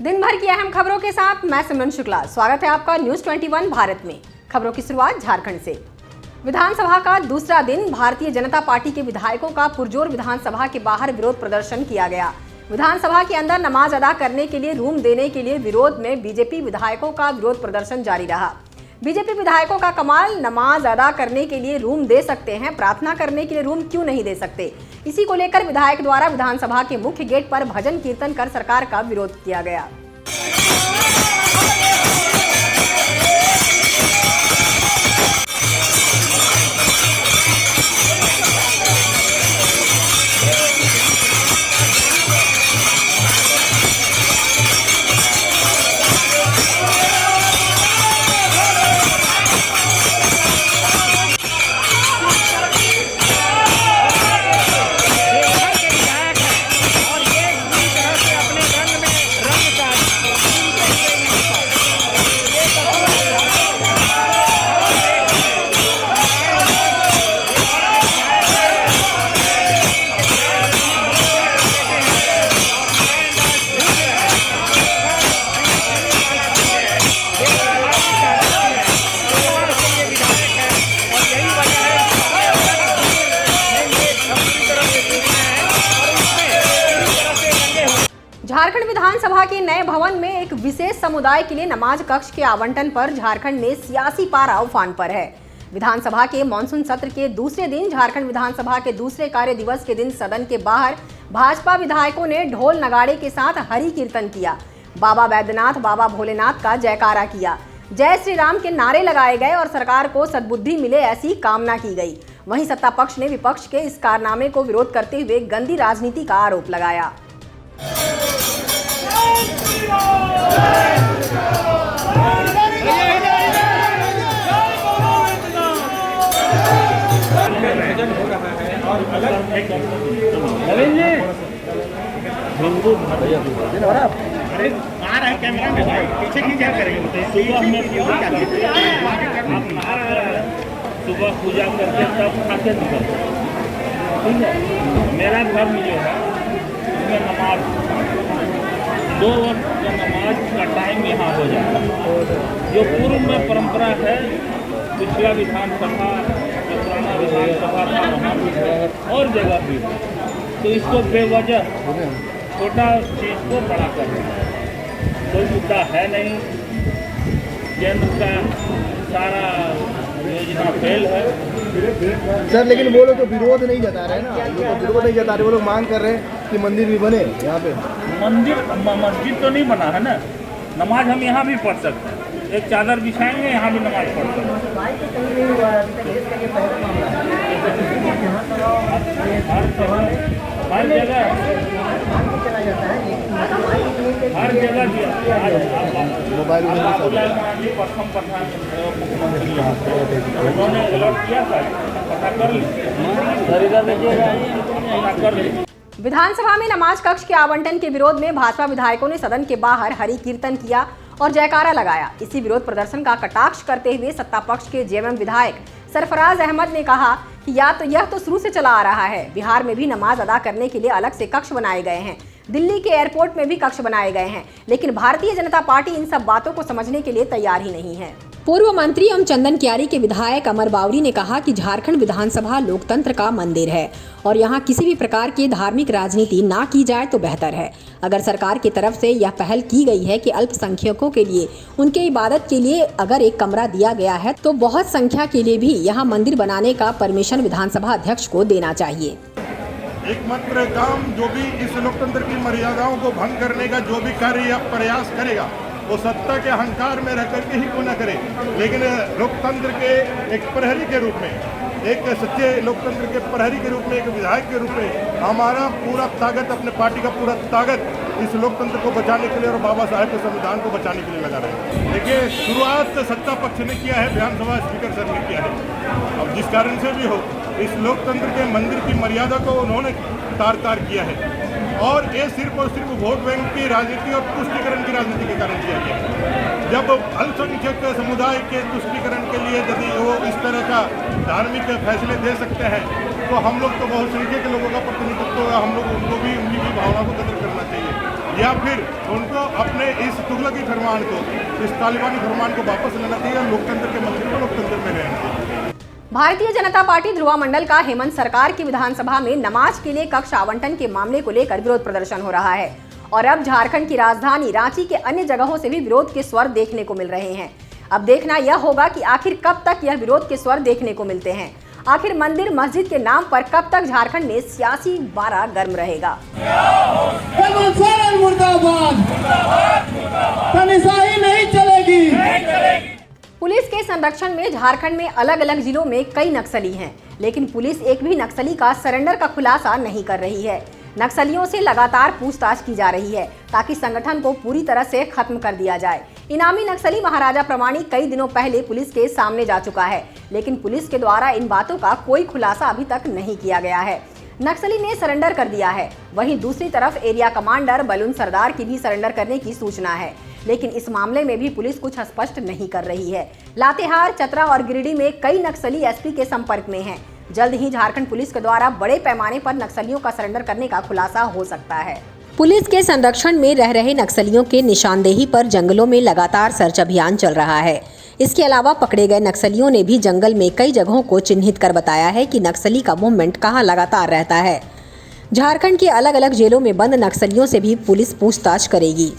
दिन भर की अहम खबरों के साथ मैं सिमरन शुक्ला। स्वागत है आपका न्यूज 21 भारत में। खबरों की शुरुआत झारखंड से। विधानसभा का दूसरा दिन भारतीय जनता पार्टी के विधायकों का पुरजोर विधानसभा के बाहर विरोध प्रदर्शन किया गया। विधानसभा के अंदर नमाज अदा करने के लिए रूम देने के लिए विरोध में बीजेपी विधायकों का विरोध प्रदर्शन जारी रहा। बीजेपी विधायकों का कमाल, नमाज अदा करने के लिए रूम दे सकते हैं, प्रार्थना करने के लिए रूम क्यों नहीं दे सकते। इसी को लेकर विधायक द्वारा विधानसभा के मुख्य गेट पर भजन कीर्तन कर सरकार का विरोध किया गया। झारखंड विधानसभा के नए भवन में एक विशेष समुदाय के लिए नमाज कक्ष के आवंटन पर झारखंड में सियासी पारा उफान पर है। विधानसभा के मानसून सत्र के दूसरे दिन झारखंड विधानसभा के दूसरे कार्य दिवस के दिन सदन के बाहर भाजपा विधायकों ने ढोल नगाड़े के साथ हरि कीर्तन किया, बाबा बैद्यनाथ, बाबा भोलेनाथ का जयकारा किया, जय श्री राम के नारे लगाए गए और सरकार को सद्बुद्धि मिले ऐसी कामना की गई। वहीं सत्ता पक्ष ने विपक्ष के इस कारनामे को विरोध करते हुए गंदी राजनीति का आरोप लगाया। अरे आ रहा है कैमरा में भाई, पीछे की क्या करेंगे? सुबह पूजा करके तब खाते निकलते, ठीक है। मेरा घर में जो है उसमें नमाज 2 वक्त का नमाज का टाइम यहाँ हो जाता है, जो पूर्व में परंपरा है। पिछला विधानसभा, जो पुराना विधानसभा था वहाँ भी और जगह भी, तो इसको बेवजह छोटा चीज को बड़ा कर रहा है। कोई मुद्दा है नहीं, केंद्र का सारा योजना फेल है सर। लेकिन वो लोग तो विरोध नहीं जता रहे ना, विरोध नहीं जता रहे। वो लोग मांग कर रहे हैं कि मंदिर भी बने यहाँ पे। मस्जिद तो नहीं बना है ना, नमाज हम यहाँ भी पढ़ सकते हैं। एक चादर बिछाएंगे, यहाँ भी नमाज पढ़ सकते हैं। हर जगह मोबाइल प्रथम प्रधान मुख्यमंत्री उन्होंने अलर्ट किया था, पता कर ली। विधानसभा में नमाज कक्ष के आवंटन के विरोध में भाजपा विधायकों ने सदन के बाहर हरि कीर्तन किया और जयकारा लगाया। इसी विरोध प्रदर्शन का कटाक्ष करते हुए सत्ता पक्ष के जेएमएम विधायक सरफराज अहमद ने कहा कि यह तो शुरू से चला आ रहा है। बिहार में भी नमाज अदा करने के लिए अलग से कक्ष बनाए गए हैं, दिल्ली के एयरपोर्ट में भी कक्ष बनाए गए हैं, लेकिन भारतीय जनता पार्टी इन सब बातों को समझने के लिए तैयार ही नहीं है। पूर्व मंत्री एवं चंदन कियारी के विधायक अमर बावरी ने कहा कि झारखंड विधानसभा लोकतंत्र का मंदिर है और यहाँ किसी भी प्रकार की धार्मिक राजनीति ना की जाए तो बेहतर है। अगर सरकार की तरफ से यह पहल की गई है कि अल्पसंख्यकों के लिए उनके इबादत के लिए अगर एक कमरा दिया गया है, तो बहुत संख्या के लिए भी यहाँ मंदिर बनाने का परमिशन विधानसभा अध्यक्ष को देना चाहिए। एकमात्र काम जो भी इस लोकतंत्र की मर्यादाओं को भंग करने का जो भी कार्य या प्रयास करेगा, वो सत्ता के अहंकार में रह करके ही क्यों न करे, लेकिन लोकतंत्र के एक प्रहरी के रूप में, एक सच्चे लोकतंत्र के प्रहरी के रूप में, एक विधायक के रूप में हमारा पूरा ताकत, अपने पार्टी का पूरा ताकत इस लोकतंत्र को बचाने के लिए और बाबा साहेब के संविधान को बचाने के लिए लगा रहे हैं। देखिए, शुरुआत सत्ता पक्ष ने किया है, विधानसभा स्पीकर सर ने किया है। अब जिस कारण से भी हो, इस लोकतंत्र के मंदिर की मर्यादा को उन्होंने तार तार किया है और ये सिर्फ और सिर्फ वोट बैंक की राजनीति और तुष्टीकरण की राजनीति के कारण किया गया। जब अल्पसंख्यक समुदाय के तुष्टीकरण के लिए यदि वो इस तरह का धार्मिक फैसले दे सकते हैं तो हम लोग तो बहुसंख्यक लोगों का प्रतिनिधित्व है, हम लोग उनको भी उनकी भी भावना को कदर करना चाहिए। या फिर उनको अपने इस तुगलकी फरमान को, इस तालिबानी फरमान को वापस लेना चाहिए और लोकतंत्र के मंदिर को लोकतंत्र में रहना चाहिए। भारतीय जनता पार्टी ध्रुवा मंडल का हेमंत सरकार की विधानसभा में नमाज के लिए कक्ष आवंटन के मामले को लेकर विरोध प्रदर्शन हो रहा है और अब झारखंड की राजधानी रांची के अन्य जगहों से भी विरोध के स्वर देखने को मिल रहे हैं। अब देखना यह होगा कि आखिर कब तक यह विरोध के स्वर देखने को मिलते हैं। आखिर मंदिर मस्जिद के नाम पर कब तक झारखंड में सियासी पारा गर्म रहेगा। नहीं चलेगी। पुलिस के संरक्षण में झारखंड में अलग अलग जिलों में कई नक्सली हैं, लेकिन पुलिस एक भी नक्सली का सरेंडर का खुलासा नहीं कर रही है। नक्सलियों से लगातार पूछताछ की जा रही है ताकि संगठन को पूरी तरह से खत्म कर दिया जाए। इनामी नक्सली महाराजा प्रमाणिक कई दिनों पहले पुलिस के सामने जा चुका है, लेकिन पुलिस के द्वारा इन बातों का कोई खुलासा अभी तक नहीं किया गया है। नक्सली ने सरेंडर कर दिया है। वहीं दूसरी तरफ एरिया कमांडर बलून सरदार की भी सरेंडर करने की सूचना है, लेकिन इस मामले में भी पुलिस कुछ स्पष्ट नहीं कर रही है। लातेहार, चतरा और गिरिडीह में कई नक्सली एसपी के संपर्क में हैं। जल्द ही झारखंड पुलिस के द्वारा बड़े पैमाने पर नक्सलियों का सरेंडर करने का खुलासा हो सकता है। पुलिस के संरक्षण में रह रहे नक्सलियों के निशानदेही पर जंगलों में लगातार सर्च अभियान चल रहा है। इसके अलावा पकड़े गए नक्सलियों ने भी जंगल में कई जगहों को चिन्हित कर बताया है कि नक्सली का मूवमेंट कहां लगातार रहता है। झारखंड के अलग अलग जेलों में बंद नक्सलियों से भी पुलिस पूछताछ करेगी।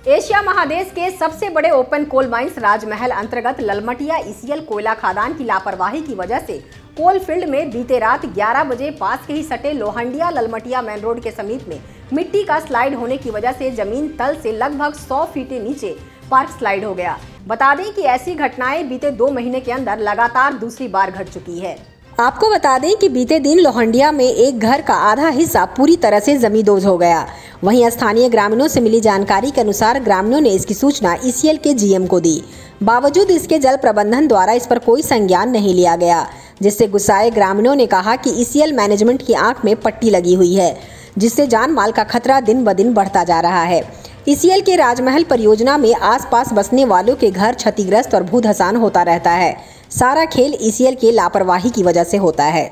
एशिया महादेश के सबसे बड़े ओपन कोल माइंस राजमहल अंतर्गत ललमटिया ईसीएल कोयला खदान की लापरवाही की वजह से कोल फील्ड में बीते रात 11 बजे पास के ही सटे लोहंडिया ललमटिया मेन रोड के समीप में मिट्टी का स्लाइड होने की वजह से जमीन तल से लगभग 100 फीट नीचे पार्क स्लाइड हो गया। बता दें कि ऐसी घटनाएं बीते 2 महीने के अंदर लगातार दूसरी बार घट चुकी है। आपको बता दें कि बीते दिन लोहंडिया में एक घर का आधा हिस्सा पूरी तरह से जमींदोज हो गया। वहीं स्थानीय ग्रामीणों से मिली जानकारी के अनुसार ग्रामीणों ने इसकी सूचना ईसीएल के जीएम को दी। बावजूद इसके जल प्रबंधन द्वारा इस पर कोई संज्ञान नहीं लिया गया, जिससे गुस्साए ग्रामीणों ने कहा कि ईसीएल मैनेजमेंट की आंख में पट्टी लगी हुई है, जिससे जान माल का खतरा दिन ब दिन बढ़ता जा रहा है। ईसीएल के राजमहल परियोजना में आसपास बसने वालों के घर क्षतिग्रस्त और भूधसान होता रहता है। सारा खेल ईसीएल के लापरवाही की वजह से होता है।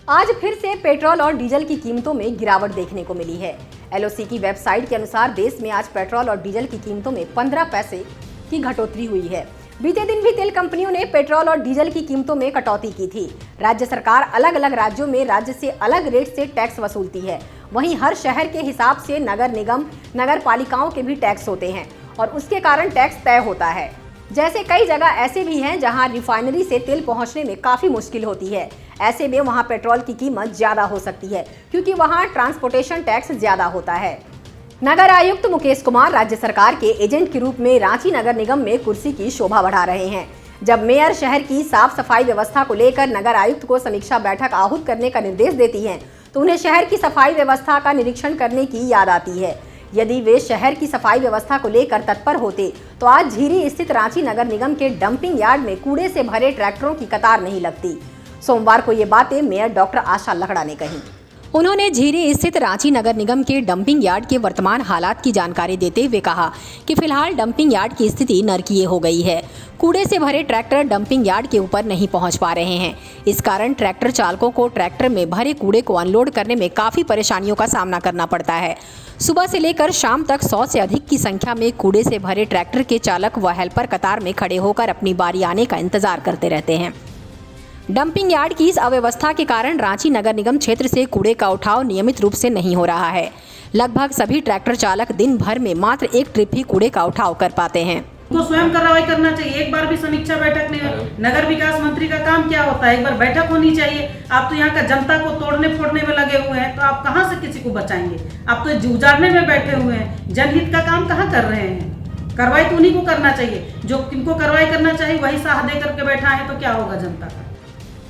आज फिर से पेट्रोल और डीजल की कीमतों में गिरावट देखने को मिली है। एलओसी की वेबसाइट के अनुसार देश में आज पेट्रोल और डीजल की कीमतों में 15 पैसे की घटोतरी हुई है। बीते दिन भी तेल कंपनियों ने पेट्रोल और डीजल की कीमतों में कटौती की थी। राज्य सरकार अलग अलग राज्यों में राज्य से अलग रेट से टैक्स वसूलती है। वहीं हर शहर के हिसाब से नगर निगम, नगर पालिकाओं के भी टैक्स होते हैं और उसके कारण टैक्स तय होता है। जैसे कई जगह ऐसे भी हैं जहां रिफाइनरी से तेल पहुंचने में काफ़ी मुश्किल होती है। ऐसे में वहां पेट्रोल की कीमत ज़्यादा हो सकती है क्योंकि वहां ट्रांसपोर्टेशन टैक्स ज़्यादा होता है। नगर आयुक्त मुकेश कुमार राज्य सरकार के एजेंट के रूप में रांची नगर निगम में कुर्सी की शोभा बढ़ा रहे हैं। जब मेयर शहर की साफ सफाई व्यवस्था को लेकर नगर आयुक्त को समीक्षा बैठक आहूत करने का निर्देश देती हैं, तो उन्हें शहर की सफाई व्यवस्था का निरीक्षण करने की याद आती है। यदि वे शहर की सफाई व्यवस्था को लेकर तत्पर होते तो आज झीरी स्थित रांची नगर निगम के डंपिंग यार्ड में कूड़े से भरे ट्रैक्टरों की कतार नहीं लगती। सोमवार को ये बातें मेयर डॉक्टर आशा लकड़ा ने कही। उन्होंने झीरी स्थित रांची नगर निगम के डंपिंग यार्ड के वर्तमान हालात की जानकारी देते हुए कहा कि फिलहाल डंपिंग यार्ड की स्थिति नरकीय हो गई है। कूड़े से भरे ट्रैक्टर डंपिंग यार्ड के ऊपर नहीं पहुंच पा रहे हैं। इस कारण ट्रैक्टर चालकों को ट्रैक्टर में भरे कूड़े को अनलोड करने में काफ़ी परेशानियों का सामना करना पड़ता है। सुबह से लेकर शाम तक 100 से अधिक की संख्या में कूड़े से भरे ट्रैक्टर के चालक व हेल्पर कतार में खड़े होकर अपनी बारी आने का इंतजार करते रहते हैं। डंपिंग यार्ड की इस अव्यवस्था के कारण रांची नगर निगम क्षेत्र से कूड़े का उठाव नियमित रूप से नहीं हो रहा है। लगभग सभी ट्रैक्टर चालक दिन भर में मात्र एक ट्रिप ही कूड़े का उठाव कर पाते हैं। तो स्वयं कार्रवाई करना चाहिए। एक बार भी समीक्षा बैठक नहीं। नगर विकास मंत्री का काम क्या होता है? एक बार बैठक होनी चाहिए। आप तो यहाँ का जनता को तोड़ने फोड़ने में लगे हुए हैं, तो आप कहाँ से किसी को बचाएंगे? आप तो जुझारने में बैठे हुए हैं। जनहित का काम कहाँ कर रहे हैं? कार्रवाई तो उन्हीं को करना चाहिए। जो किनको कार्रवाई करना चाहिए वही साह दे करके बैठा है, तो क्या होगा जनता का?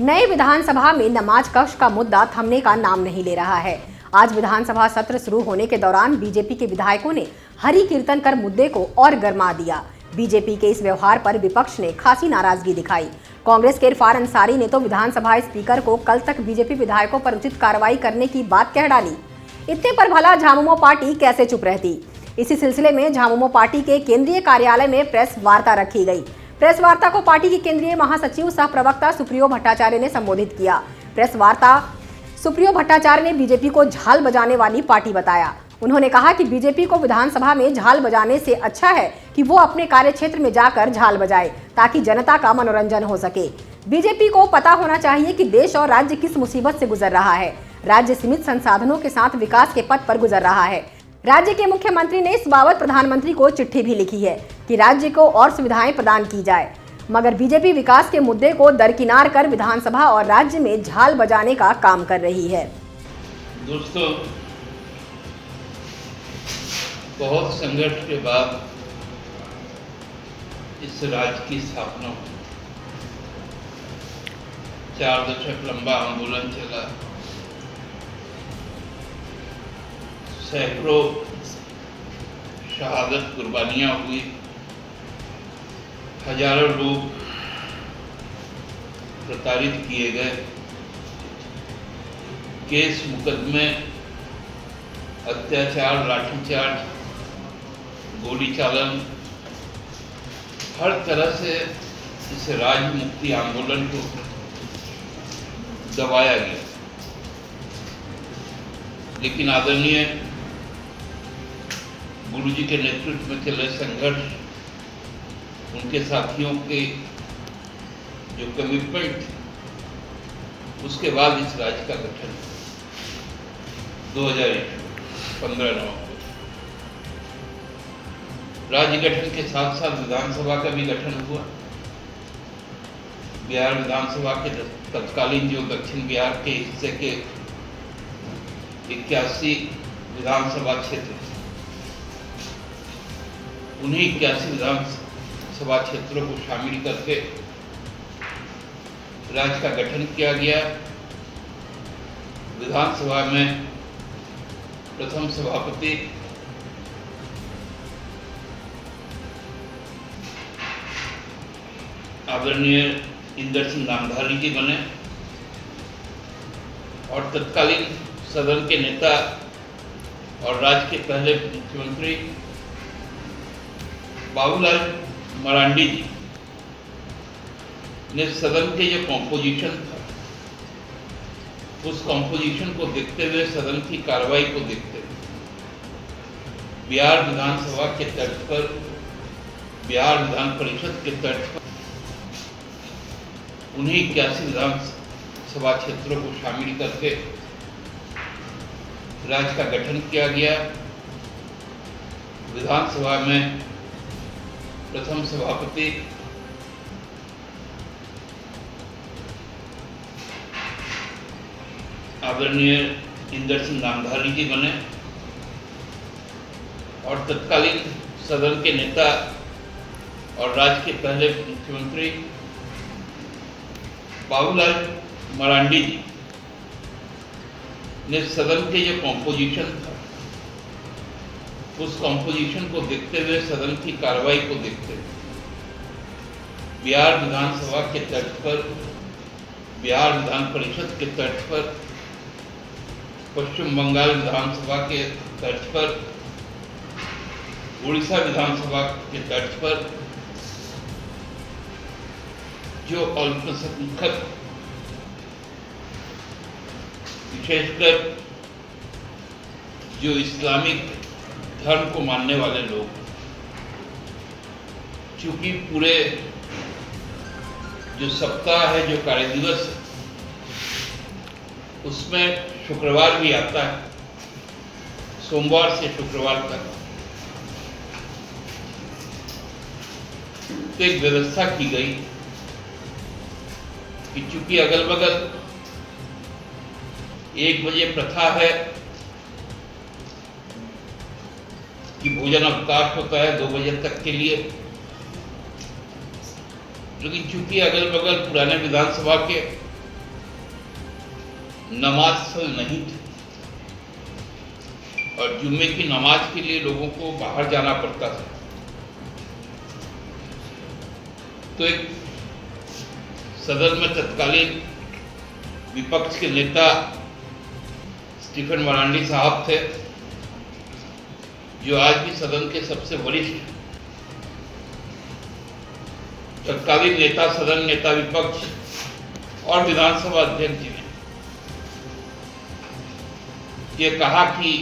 नए विधानसभा में नमाज कक्ष का मुद्दा थमने का नाम नहीं ले रहा है। आज विधानसभा सत्र शुरू होने के दौरान बीजेपी के विधायकों ने हरि कीर्तन कर मुद्दे को और गरमा दिया। बीजेपी के इस व्यवहार पर विपक्ष ने खासी नाराजगी दिखाई। कांग्रेस के इरफान अंसारी ने तो विधानसभा स्पीकर को कल तक बीजेपी विधायकों पर उचित कार्रवाई करने की बात कह डाली। इतने पर भला झामुमो पार्टी कैसे चुप रहती। इसी सिलसिले में झामुमो पार्टी के केंद्रीय कार्यालय में प्रेस वार्ता रखी गई। प्रेस वार्ता को पार्टी के केंद्रीय महासचिव सह प्रवक्ता सुप्रियो भट्टाचार्य ने संबोधित किया। प्रेस वार्ता सुप्रियो भट्टाचार्य ने बीजेपी को झाल बजाने वाली पार्टी बताया। उन्होंने कहा कि बीजेपी को विधानसभा में झाल बजाने से अच्छा है कि वो अपने कार्य क्षेत्र में जाकर झाल बजाए ताकि जनता का मनोरंजन हो सके। बीजेपी को पता होना चाहिए कि देश और राज्य किस मुसीबत से गुजर रहा है। राज्य सीमित संसाधनों के साथ विकास के पथ पर गुजर रहा है। राज्य के मुख्यमंत्री ने इस बाबत प्रधानमंत्री को चिट्ठी भी लिखी है कि राज्य को और सुविधाएं प्रदान की जाए, मगर बीजेपी विकास के मुद्दे को दरकिनार कर विधानसभा और राज्य में झाल बजाने का काम कर रही है। दोस्तों, बहुत संघर्ष के बाद इस राज्य की स्थापना हुई। 4 दशक लंबा आंदोलन चला, सैकड़ों शहादत कुर्बानियां हुई, हजारों लोग प्रताड़ित किए गए, केस मुकदमे, अत्याचार, लाठीचार्ज, गोली चालन, हर तरह से इस राज्य मुक्ति आंदोलन को दबाया गया। लेकिन आदरणीय गुरुजी के नेतृत्व में चले संघर्ष, उनके साथियों के जो कमिटमेंट, उसके बाद इस राज्य का गठन 2015 नवंबर। राज्य गठन के साथ साथ विधानसभा का भी गठन हुआ। बिहार विधानसभा के तत्कालीन जो दक्षिण बिहार के हिस्से के 81 विधानसभा क्षेत्र, उन्हीं 81 विधानसभा क्षेत्रों को शामिल करके राज्य का गठन किया गया। विधानसभा में प्रथम सभापति आदरणीय इंदर सिंह नामधारी जी बने और तत्कालीन सदन के नेता और राज्य के पहले मुख्यमंत्री बाबूलाल मरांडी जी ने सदन के जो कॉम्पोजिशन था, उस कॉम्पोजिशन को देखते हुए, सदन की कार्रवाई को देखते हुए, बिहार विधानसभा के तर्ज पर, बिहार विधान परिषद के तर्ज पर उन्हीं 81 विधानसभा क्षेत्रों को शामिल करके राज्य का गठन किया गया। विधानसभा में प्रथम सभापति आदरणीय इंदर सिंह नामधारी जी बने और तत्कालीन सदन के नेता और राज्य के पहले मुख्यमंत्री बाबूलाल मरांडी जी ने सदन के जो कॉम्पोजिशन था, उस कॉम्पोजिशन को देखते हुए, सदन की कार्रवाई को देखते हुए, बिहार विधानसभा के तर्ज पर, बिहार विधान परिषद के तर्ज पर, पश्चिम बंगाल विधानसभा के तर्ज पर, उड़ीसा विधानसभा के तर्ज पर जो अल्पसंख्यक, विशेषकर जो इस्लामिक धर्म को मानने वाले लोग, चूंकि पूरे जो सप्ताह है, जो कार्य दिवस है, उसमें शुक्रवार भी आता है, सोमवार से शुक्रवार तक, तो एक व्यवस्था की गई कि चूंकि अगल बगल 1 बजे प्रथा है कि भोजन अवकाश होता है 2 बजे तक के लिए, लेकिन चूंकि अगल बगल पुराने विधानसभा के नमाज स्थल नहीं थे और जुम्मे की नमाज के लिए लोगों को बाहर जाना पड़ता था, तो एक सदन में तत्कालीन विपक्ष के नेता स्टीफन मरांडी साहब थे, जो आज भी सदन के सबसे वरिष्ठ तत्कालीन नेता, सदन नेता विपक्ष और विधानसभा अध्यक्ष जी ने ये कहा कि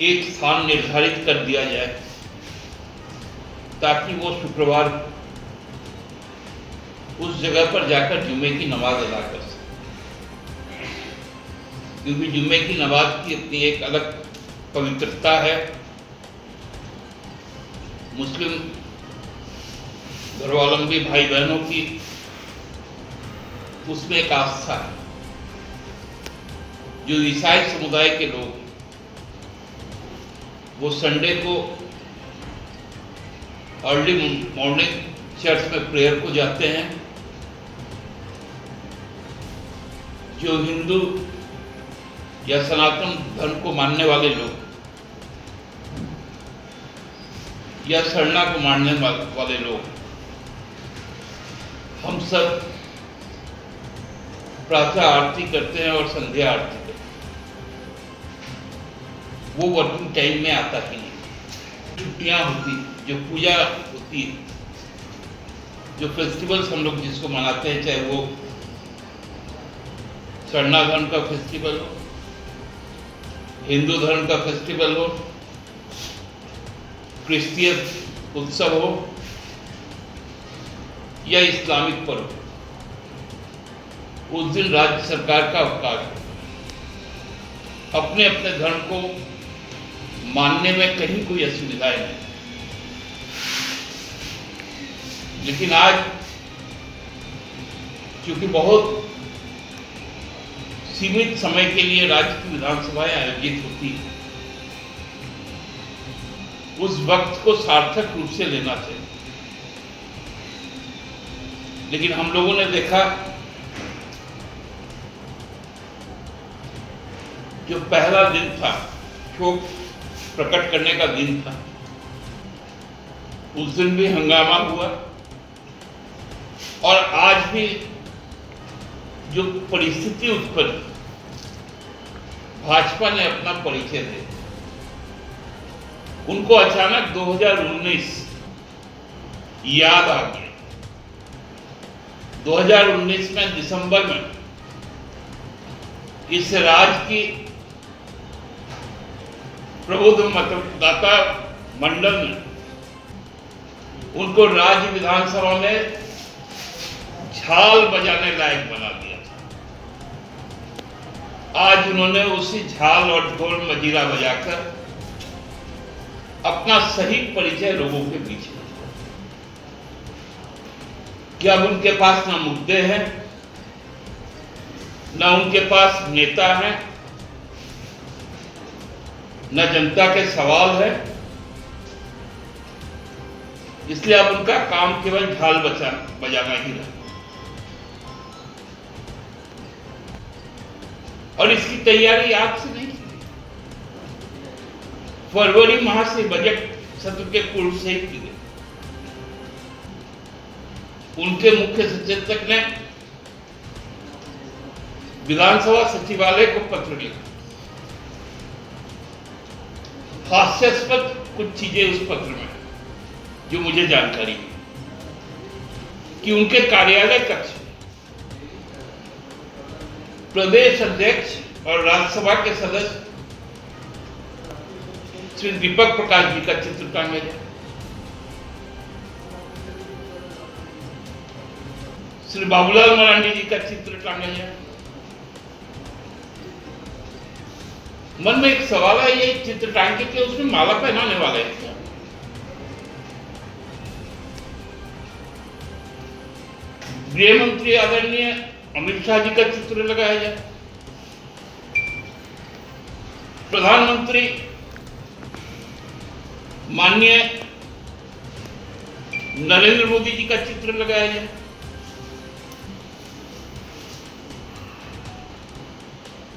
एक स्थान निर्धारित कर दिया जाए ताकि वो शुक्रवार उस जगह पर जाकर जुम्मे की नमाज अदा कर सके, क्योंकि जुम्मे की नमाज की अपनी एक अलग पवित्रता है। मुस्लिम धर्मावलंबी भाई बहनों की उसमें एक आस्था है। जो ईसाई समुदाय के लोग वो संडे को अर्ली मॉर्निंग चर्च में प्रेयर को जाते हैं। जो हिंदू या सनातन धर्म को मानने वाले लोग या सरना को मानने वाले लोग, हम सब प्रातः आरती करते हैं और संध्या आरती करते हैं। वो वर्किंग टाइम में आता ही नहीं। छुट्टियां होती, जो पूजा होती है, जो फेस्टिवल्स हम लोग जिसको मनाते हैं, चाहे वो सरना धर्म का फेस्टिवल हो, हिंदू धर्म का फेस्टिवल हो, क्रिश्चियन उत्सव हो या इस्लामिक पर्व, उस दिन राज्य सरकार का अवकाश है। अपने अपने धर्म को मानने में कहीं कोई असुविधाएं नहीं। लेकिन आज क्योंकि बहुत सीमित समय के लिए राज्य की विधानसभाएं आयोजित होती है, उस वक्त को सार्थक रूप से लेना चाहिए। लेकिन हम लोगों ने देखा जो पहला दिन था, शोक प्रकट करने का दिन था, उस दिन भी हंगामा हुआ। और आज भी जो परिस्थिति उत्पन्न, भाजपा ने अपना परिचय दे, उनको अचानक 2019 याद आ गया। 2019 में दिसंबर में इस राज्य की प्रबुद्ध मतदाता मंडल ने उनको राज्य विधानसभा में झाल बजाने लायक बना दिया था। आज उन्होंने उसी झाल और ढोल मजीरा बजाकर अपना सही परिचय लोगों के बीच में कि अब उनके पास ना मुद्दे हैं, ना उनके पास नेता हैं, न जनता के सवाल है। इसलिए अब उनका काम केवल झाल बजाना ही रहा। और इसकी तैयारी आज से नहीं की, फरवरी माह से बजट सत्र के पूर्व से ही की गई। उनके मुख्य सचेतक ने विधानसभा सचिवालय को पत्र लिखा। हास्यास्पद कुछ चीजें उस पत्र में जो मुझे जानकारी है कि उनके कार्यालय कक्ष में प्रदेश अध्यक्ष और राज्यसभा के सदस्य श्री दीपक प्रकाश जी का चित्र टांगा जाए, श्री बाबूलाल मरांडी जी का चित्र टांगा जाए। मन में एक सवाल है, ये चित्र टांग के उसमें माला पहनाने वाले हैं क्या? गृह मंत्री आदरणीय अमित शाह जी का चित्र लगाया जाए, प्रधानमंत्री माननीय नरेंद्र मोदी जी का चित्र लगाया जाए,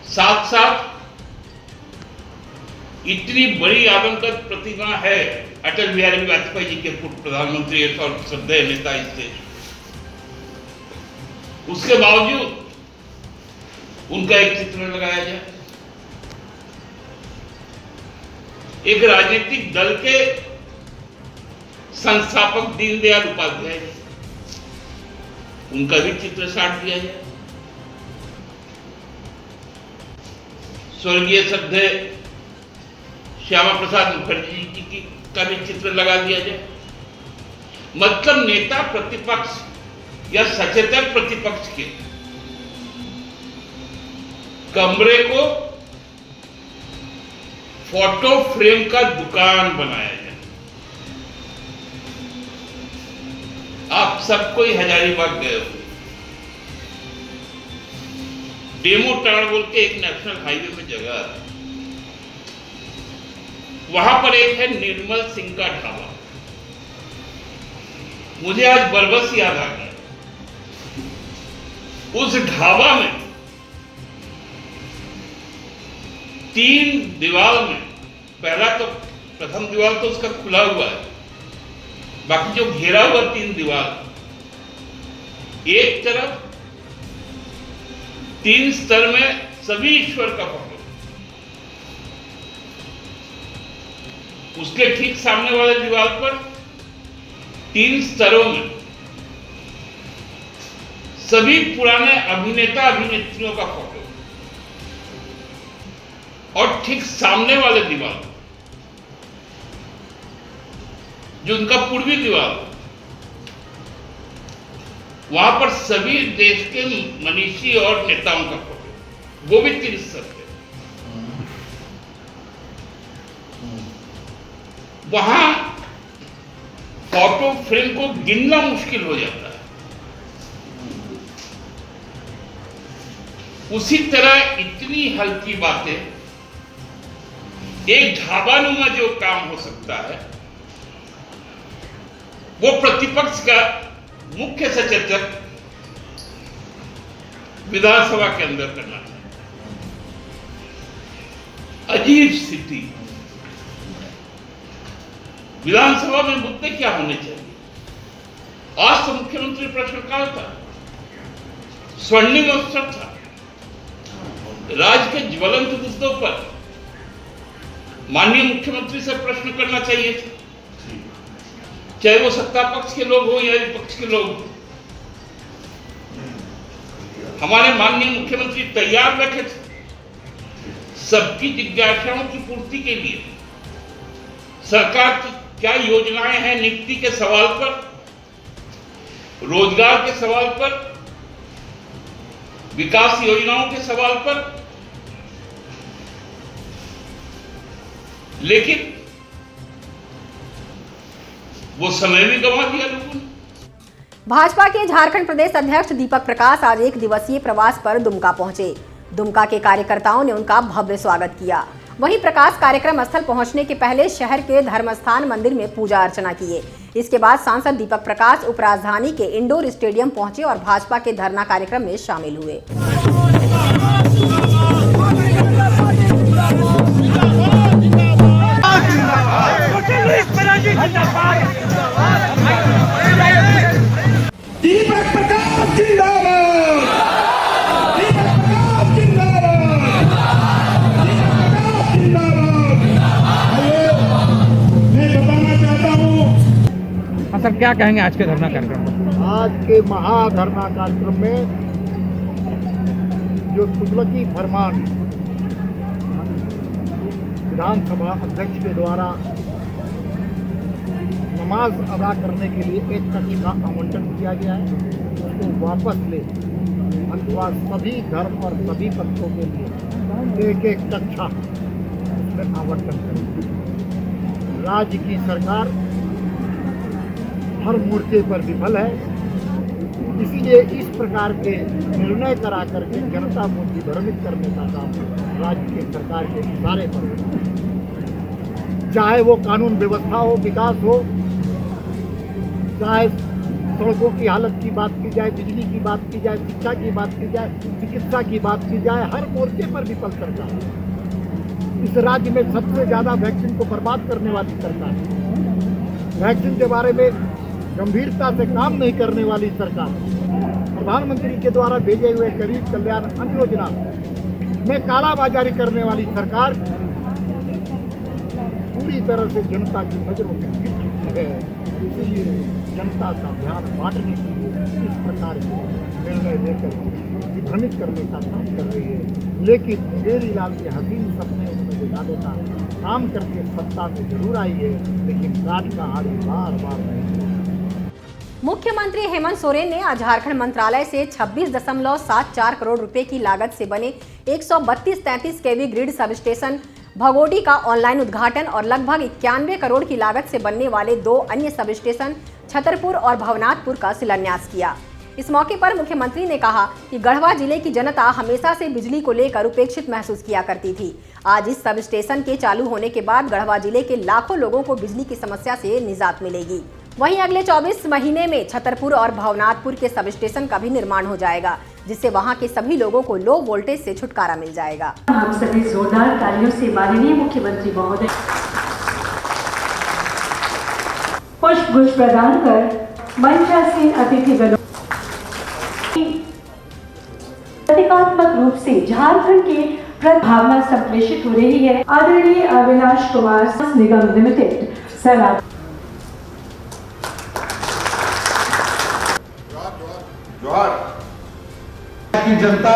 साथ साथ इतनी बड़ी आदमकद प्रतिमा है अटल बिहारी वाजपेयी जी के पूर्व प्रधानमंत्री और श्रद्धेय नेता इस देश, उसके बावजूद उनका एक चित्र लगाया जाए। एक राजनीतिक दल के संस्थापक दीनदयाल उपाध्याय जी, उनका भी चित्र साट दिया जाए। स्वर्गीय श्रद्धेय श्यामा प्रसाद मुखर्जी जी की का भी चित्र लगा दिया जाए। मतलब नेता प्रतिपक्ष या सचेतक प्रतिपक्ष के कमरे को फोटो फ्रेम का दुकान बनाया जाए। आप सब कोई हजारीबाग गए हो, डेमो टावर बोल के एक नेशनल हाईवे में जगह है, वहां पर एक है निर्मल सिंह का ढाबा। मुझे आज बरबस याद आ गया। उस ढाबा में 3 दीवार में, प्रथम दीवार तो उसका खुला हुआ है, बाकी जो घेरा हुआ 3 दीवार, एक तरफ 3 स्तर में सभी ईश्वर का फोटो, उसके ठीक सामने वाले दीवार पर 3 स्तरों में सभी पुराने अभिनेता अभिनेत्रियों का फोटो, और ठीक सामने वाले दीवार जो उनका पूर्वी दीवार, वहां पर सभी देश के मनीषी और नेताओं का फोटो, वो भी 3 स्तर पे। वहां फोटो फ्रेम को गिनना मुश्किल हो जाता है। उसी तरह इतनी हल्की बातें, एक ढाबानुमा जो काम हो सकता है, वो प्रतिपक्ष का मुख्य सचेतक विधानसभा के अंदर करना चाहिए। अजीब स्थिति। विधानसभा में मुद्दे क्या होने चाहिए? आज तो मुख्यमंत्री प्रश्नकाल था, स्वर्णिम अवसर था, राज्य के ज्वलंत मुद्दों पर माननीय मुख्यमंत्री से प्रश्न करना चाहिए था, चाहे वो सत्ता पक्ष के लोग हो या विपक्ष के लोग हो। हमारे माननीय मुख्यमंत्री तैयार बैठे थे सबकी जिज्ञासाओं की पूर्ति के लिए। सरकार की क्या योजनाएं हैं नियुक्ति के सवाल पर, रोजगार के सवाल पर, विकास योजनाओं के सवाल पर, लेकिन वो समय भी गंवा दिया लोगों ने। भाजपा के झारखंड प्रदेश अध्यक्ष दीपक प्रकाश आज 1 दिवसीय प्रवास पर दुमका पहुंचे। दुमका के कार्यकर्ताओं ने उनका भव्य स्वागत किया। वहीं प्रकाश कार्यक्रम स्थल पहुंचने के पहले शहर के धर्मस्थान मंदिर में पूजा अर्चना किए। इसके बाद सांसद दीपक प्रकाश उपराजधानी के इंडोर स्टेडियम पहुंचे और भाजपा के धरना कार्यक्रम में शामिल हुए। दीपक प्रकाश जिंदाबाद, दीपक प्रकाश जिंदाबाद, दीपक प्रकाश जिंदाबाद। मैं बताना चाहता हूँ। हाँ सर, क्या कहेंगे आज के धरना कार्यक्रम में? आज के महाधरना कार्यक्रम में जो तुगलकी फरमान विधानसभा अध्यक्ष के द्वारा नमाज अदा करने के लिए एक कक्ष का आवंटन किया गया है, उसको वापस ले अथवा सभी धर्म और सभी पंथों के लिए एक एक कक्षा उसमें आवंटन करें। राज्य की सरकार हर मोर्चे पर विफल है, इसीलिए इस प्रकार के निर्णय करा करके जनता को विभ्रमित करने का काम राज्य के सरकार के इशारे पर, चाहे वो कानून व्यवस्था हो, विकास हो, चाहे सड़कों की हालत की बात की जाए, बिजली की बात की जाए, शिक्षा की बात की जाए, चिकित्सा की बात की जाए, हर मोर्चे पर विफल सरकार। इस राज्य में सबसे ज़्यादा वैक्सीन को बर्बाद करने वाली सरकार, वैक्सीन के बारे में गंभीरता से काम नहीं करने वाली सरकार, प्रधानमंत्री के द्वारा भेजे हुए गरीब कल्याण अन्न योजना में कालाबाजारी करने वाली सरकार पूरी तरह से जनता की नजरों में गिर चुकी है। इसीलिए जनता का ध्यान बांटने के लिए इस प्रकार के निर्णय लेकर विभ्रमित करने का काम कर रही है। लेकिन मेरी लाल के हसीन सपने दिलाने का काम करके सत्ता में जरूर आई है, लेकिन राज का आड़ी बार बार नहीं। मुख्यमंत्री हेमंत सोरेन ने आज झारखंड मंत्रालय से 26.74 करोड़ रुपए की लागत से बने 132-33 केवी ग्रिड सब स्टेशन भगोटी का ऑनलाइन उद्घाटन और लगभग 91 करोड़ की लागत से बनने वाले 2 अन्य सब स्टेशन छतरपुर और भवनाथपुर का शिलान्यास किया। इस मौके पर मुख्यमंत्री ने कहा कि गढ़वा जिले की जनता हमेशा से बिजली को लेकर उपेक्षित महसूस किया करती थी। आज इस सब स्टेशन के चालू होने के बाद गढ़वा जिले के लाखों लोगों को बिजली की समस्या से निजात मिलेगी। वहीं अगले 24 महीने में छतरपुर और भवनाथपुर के सब स्टेशन का भी निर्माण हो जाएगा, जिससे वहां के सभी लोगों को लो वोल्टेज से छुटकारा मिल जाएगा। हम सभी जोरदार तालियों से माननीय मुख्यमंत्री महोदय पुष्पगुच्छ प्रदान कर मंचासीन अतिथिगणों प्रतीकात्मक रूप से झारखंड की भावना संप्रेषित हो रही है। आदरणीय अविनाश कुमार निगम लिमिटेड सर की जनता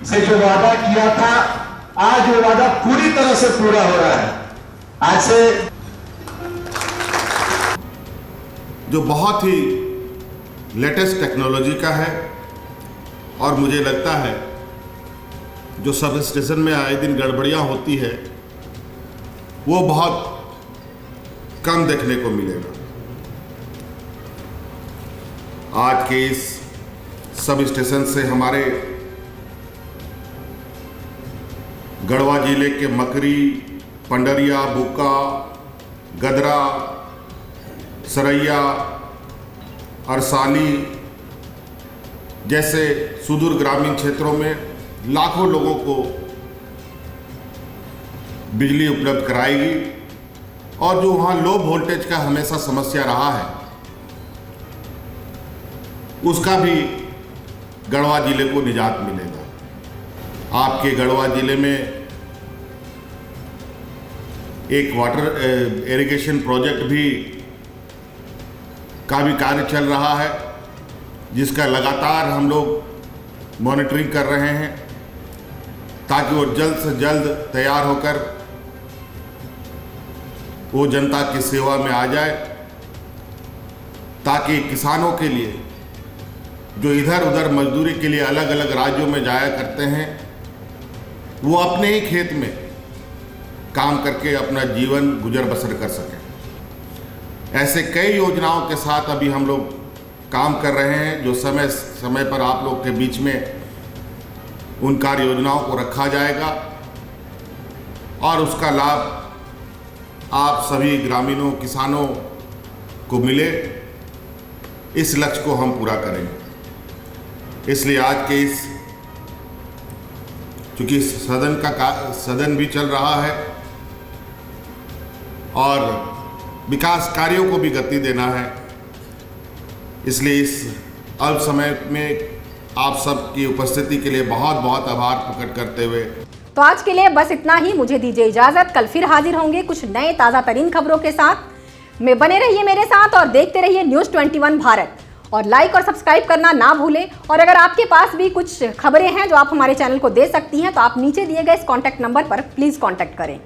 से जो वादा किया था, आज वो वादा पूरी तरह से पूरा हो रहा है। आज से जो बहुत ही लेटेस्ट टेक्नोलॉजी का है और मुझे लगता है जो सब स्टेशन में आए दिन गड़बड़ियाँ होती है वो बहुत कम देखने को मिलेगा। आज के इस सब स्टेशन से हमारे गढ़वा जिले के मकरी, पंडरिया, बुक्का, गदरा, सरैया, अरसाली जैसे सुदूर ग्रामीण क्षेत्रों में लाखों लोगों को बिजली उपलब्ध कराएगी और जो वहाँ लो वोल्टेज का हमेशा समस्या रहा है उसका भी गढ़वा जिले को निजात मिलेगा। आपके गढ़वा जिले में एक वाटर इरिगेशन प्रोजेक्ट भी का भी कार्य चल रहा है, जिसका लगातार हम लोग मॉनिटरिंग कर रहे हैं ताकि वो जल्द से जल्द तैयार होकर वो जनता की सेवा में आ जाए, ताकि किसानों के लिए जो इधर उधर मजदूरी के लिए अलग अलग राज्यों में जाया करते हैं वो अपने ही खेत में काम करके अपना जीवन गुजर बसर कर सकें। ऐसे कई योजनाओं के साथ अभी हम लोग काम कर रहे हैं जो समय समय पर आप लोग के बीच में उन कार्य योजनाओं को रखा जाएगा और उसका लाभ आप सभी ग्रामीणों किसानों को मिले, इस लक्ष्य को हम पूरा करेंगे। इसलिए आज के इस चूँकि सदन भी चल रहा है और विकास कार्यों को भी गति देना है, इसलिए इस अल्प समय में आप सबकी उपस्थिति के लिए बहुत बहुत आभार प्रकट करते हुए तो आज के लिए बस इतना ही। मुझे दीजिए इजाजत। कल फिर हाजिर होंगे कुछ नए ताज़ा तरीन खबरों के साथ। में बने रहिए मेरे साथ और देखते रहिए News21 भारत और लाइक और सब्सक्राइब करना ना भूलें। और अगर आपके पास भी कुछ खबरें हैं जो आप हमारे चैनल को दे सकती हैं तो आप नीचे दिए गए इस कॉन्टैक्ट नंबर पर प्लीज़ कॉन्टैक्ट करें।